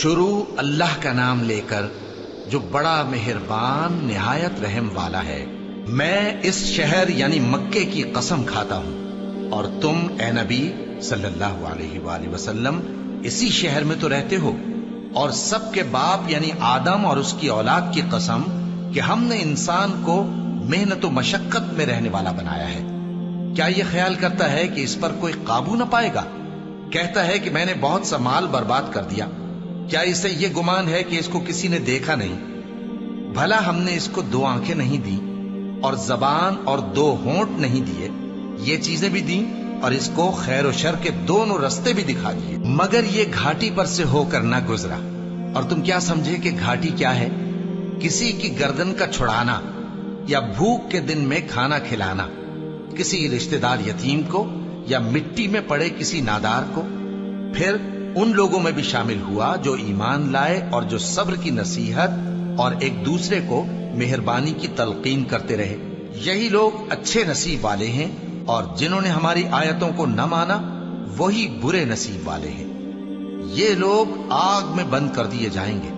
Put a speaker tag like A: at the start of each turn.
A: شروع اللہ کا نام لے کر جو بڑا مہربان نہایت رحم والا ہے۔ میں اس شہر یعنی مکے کی قسم کھاتا ہوں اور تم اے نبی صلی اللہ علیہ وآلہ وسلم اسی شہر میں تو رہتے ہو، اور سب کے باپ یعنی آدم اور اس کی اولاد کی قسم کہ ہم نے انسان کو محنت و مشقت میں رہنے والا بنایا ہے۔ کیا یہ خیال کرتا ہے کہ اس پر کوئی قابو نہ پائے گا؟ کہتا ہے کہ میں نے بہت سا مال برباد کر دیا۔ کیا اسے یہ گمان ہے کہ اس کو کسی نے دیکھا نہیں؟ بھلا ہم نے اس کو 2 آنکھیں نہیں دی اور زبان اور 2 ہونٹ نہیں دیے؟ یہ چیزیں بھی دیں اور اس کو خیر و شر کے دونوں رستے بھی دکھا دیے، مگر یہ گھاٹی پر سے ہو کر نہ گزرا۔ اور تم کیا سمجھے کہ گھاٹی کیا ہے؟ کسی کی گردن کا چھڑانا یا بھوک کے دن میں کھانا کھلانا، کسی رشتہ دار یتیم کو یا مٹی میں پڑے کسی نادار کو۔ پھر ان لوگوں میں بھی شامل ہوا جو ایمان لائے اور جو صبر کی نصیحت اور ایک دوسرے کو مہربانی کی تلقین کرتے رہے۔ یہی لوگ اچھے نصیب والے ہیں، اور جنہوں نے ہماری آیتوں کو نہ مانا وہی برے نصیب والے ہیں۔ یہ لوگ آگ میں بند کر دیے جائیں گے،